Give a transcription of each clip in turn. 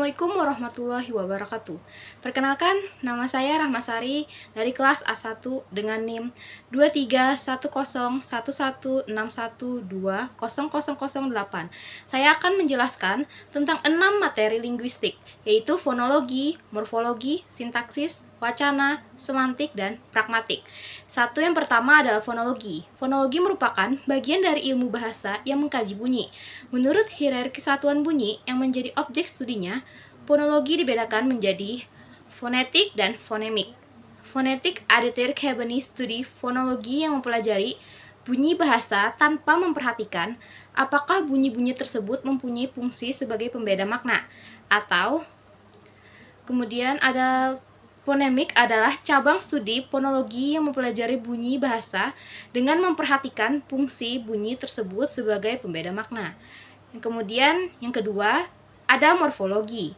Assalamualaikum warahmatullahi wabarakatuh. Perkenalkan, nama saya Rahmasari dari kelas A1 dengan NIM 23101161620008. Saya akan menjelaskan tentang 6 materi linguistik, yaitu fonologi, morfologi, sintaksis, wacana, semantik, dan pragmatik. Yang pertama adalah fonologi. Fonologi merupakan bagian dari ilmu bahasa yang mengkaji bunyi. Menurut hierarki satuan bunyi yang menjadi objek studinya, fonologi dibedakan menjadi fonetik dan fonemik. Fonetik adalah cabani studi fonologi yang mempelajari bunyi bahasa tanpa memperhatikan apakah bunyi-bunyi tersebut mempunyai fungsi sebagai pembeda makna. Atau kemudian ada fonemik adalah cabang studi fonologi yang mempelajari bunyi bahasa dengan memperhatikan fungsi bunyi tersebut sebagai pembeda makna. Kemudian yang kedua ada morfologi.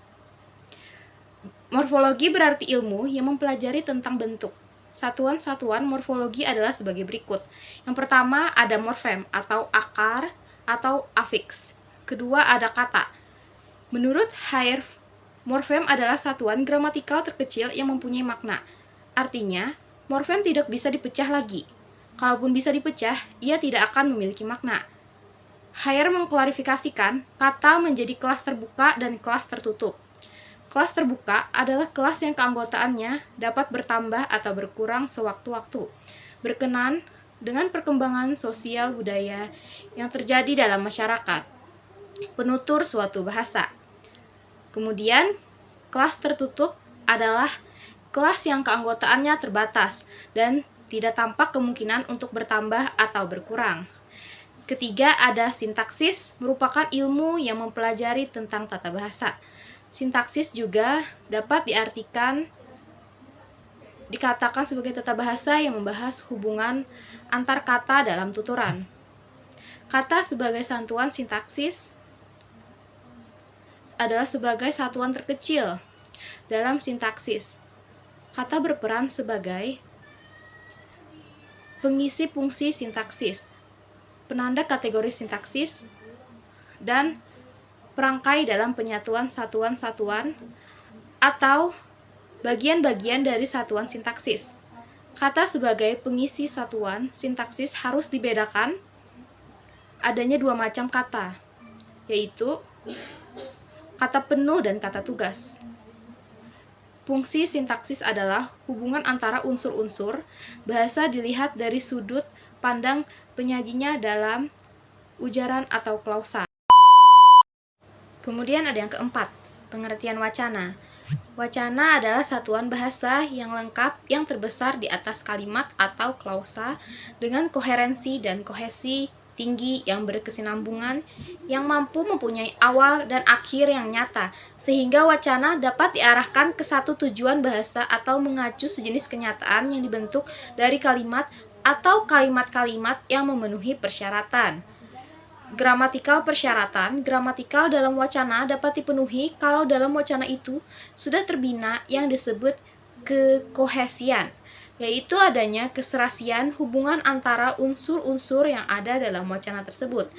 Morfologi berarti ilmu yang mempelajari tentang bentuk. Satuan-satuan morfologi adalah sebagai berikut. Yang pertama ada morfem atau akar atau afiks. Kedua ada kata. Menurut Haier, morfem adalah satuan gramatikal terkecil yang mempunyai makna. Artinya, morfem tidak bisa dipecah lagi. Kalaupun bisa dipecah, ia tidak akan memiliki makna. Haier mengklarifikasikan kata menjadi kelas terbuka dan kelas tertutup. Kelas terbuka adalah kelas yang keanggotaannya dapat bertambah atau berkurang sewaktu-waktu, berkenan dengan perkembangan sosial budaya yang terjadi dalam masyarakat, penutur suatu bahasa. Kemudian, kelas tertutup adalah kelas yang keanggotaannya terbatas dan tidak tampak kemungkinan untuk bertambah atau berkurang. Ketiga, ada sintaksis, merupakan ilmu yang mempelajari tentang tata bahasa. Sintaksis juga dapat dikatakan sebagai tata bahasa yang membahas hubungan antar kata dalam tuturan. Kata sebagai satuan sintaksis adalah sebagai satuan terkecil dalam sintaksis. Kata berperan sebagai pengisi fungsi sintaksis, penanda kategori sintaksis, dan perangkai dalam penyatuan satuan-satuan atau bagian-bagian dari satuan sintaksis. Kata sebagai pengisi satuan sintaksis harus dibedakan adanya dua macam kata, yaitu kata penuh dan kata tugas. Fungsi sintaksis adalah hubungan antara unsur-unsur bahasa dilihat dari sudut pandang penyajinya dalam ujaran atau klausa. Kemudian ada yang keempat, pengertian wacana. Wacana adalah satuan bahasa yang lengkap yang terbesar di atas kalimat atau klausa dengan koherensi dan kohesi tinggi yang berkesinambungan, yang mampu mempunyai awal dan akhir yang nyata, sehingga wacana dapat diarahkan ke satu tujuan bahasa atau mengacu sejenis kenyataan yang dibentuk dari kalimat atau kalimat-kalimat yang memenuhi persyaratan. Gramatikal persyaratan, gramatikal dalam wacana dapat dipenuhi kalau dalam wacana itu sudah terbina yang disebut kekohesian, yaitu adanya keserasian hubungan antara unsur-unsur yang ada dalam wacana tersebut.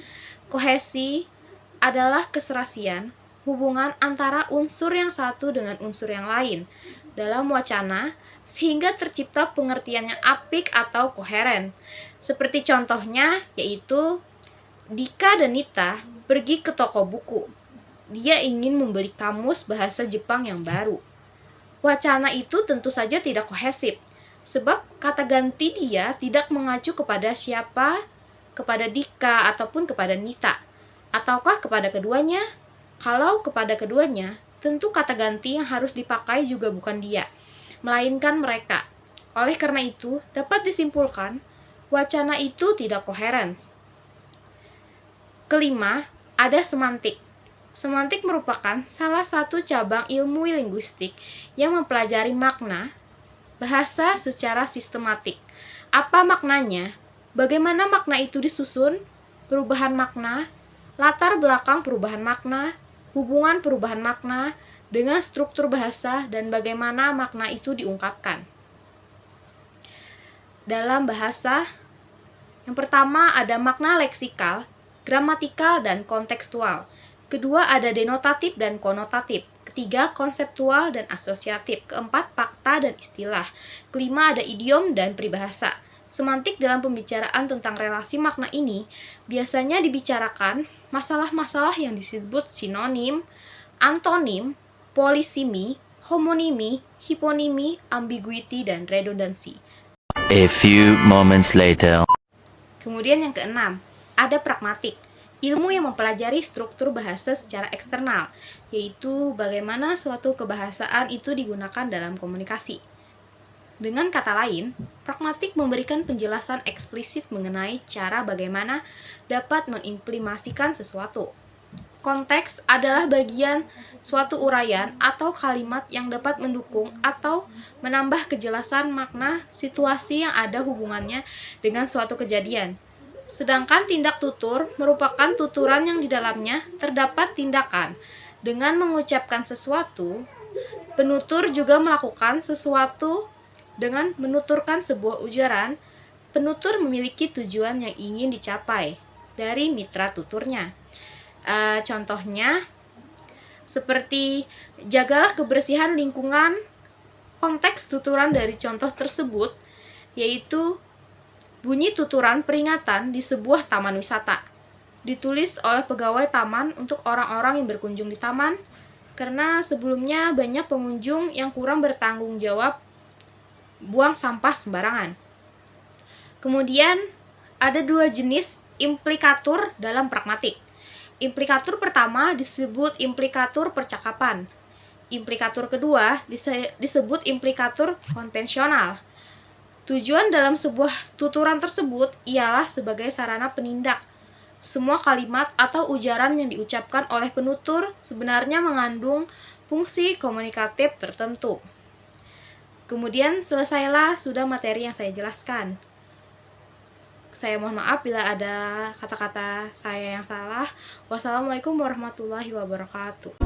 Kohesi adalah keserasian hubungan antara unsur yang satu dengan unsur yang lain dalam wacana sehingga tercipta pengertian yang apik atau koheren. Seperti contohnya yaitu Dika dan Nita pergi ke toko buku. Dia ingin membeli kamus bahasa Jepang yang baru. Wacana itu tentu saja tidak kohesif, sebab kata ganti dia tidak mengacu kepada siapa, kepada Dika ataupun kepada Nita, ataukah kepada keduanya. Kalau kepada keduanya, tentu kata ganti yang harus dipakai juga bukan dia, melainkan mereka. Oleh karena itu, dapat disimpulkan, wacana itu tidak koherens. Kelima, ada semantik. Semantik merupakan salah satu cabang ilmu linguistik yang mempelajari makna bahasa secara sistematik. Apa maknanya? Bagaimana makna itu disusun? Perubahan makna, latar belakang perubahan makna, hubungan perubahan makna dengan struktur bahasa, dan bagaimana makna itu diungkapkan. Dalam bahasa, yang pertama ada makna leksikal, gramatikal, dan kontekstual. Kedua, ada denotatif dan konotatif. Ketiga, konseptual dan asosiatif. Keempat, fakta dan istilah. Kelima, ada idiom dan peribahasa. Semantik dalam pembicaraan tentang relasi makna ini biasanya dibicarakan masalah-masalah yang disebut sinonim, antonim, polisimi, homonimi, hiponimi, ambiguity, dan redundansi. A few moments later. Kemudian yang keenam, ada pragmatik. Ilmu yang mempelajari struktur bahasa secara eksternal, yaitu bagaimana suatu kebahasaan itu digunakan dalam komunikasi. Dengan kata lain, pragmatik memberikan penjelasan eksplisit mengenai cara bagaimana dapat mengimplementasikan sesuatu. Konteks adalah bagian suatu uraian atau kalimat yang dapat mendukung atau menambah kejelasan makna situasi yang ada hubungannya dengan suatu kejadian. Sedangkan tindak tutur merupakan tuturan yang di dalamnya terdapat tindakan. Dengan mengucapkan sesuatu, penutur juga melakukan sesuatu. Dengan menuturkan sebuah ujaran, penutur memiliki tujuan yang ingin dicapai dari mitra tuturnya. Contohnya, seperti jagalah kebersihan lingkungan. Konteks tuturan dari contoh tersebut yaitu bunyi tuturan peringatan di sebuah taman wisata. Ditulis oleh pegawai taman untuk orang-orang yang berkunjung di taman, karena sebelumnya banyak pengunjung yang kurang bertanggung jawab buang sampah sembarangan. Kemudian ada dua jenis implikatur dalam pragmatik. Implikatur pertama disebut implikatur percakapan. Implikatur kedua disebut implikatur konvensional. Tujuan dalam sebuah tuturan tersebut ialah sebagai sarana penindak. Semua kalimat atau ujaran yang diucapkan oleh penutur sebenarnya mengandung fungsi komunikatif tertentu. Kemudian selesailah sudah materi yang saya jelaskan. Saya mohon maaf bila ada kata-kata saya yang salah. Wassalamualaikum warahmatullahi wabarakatuh.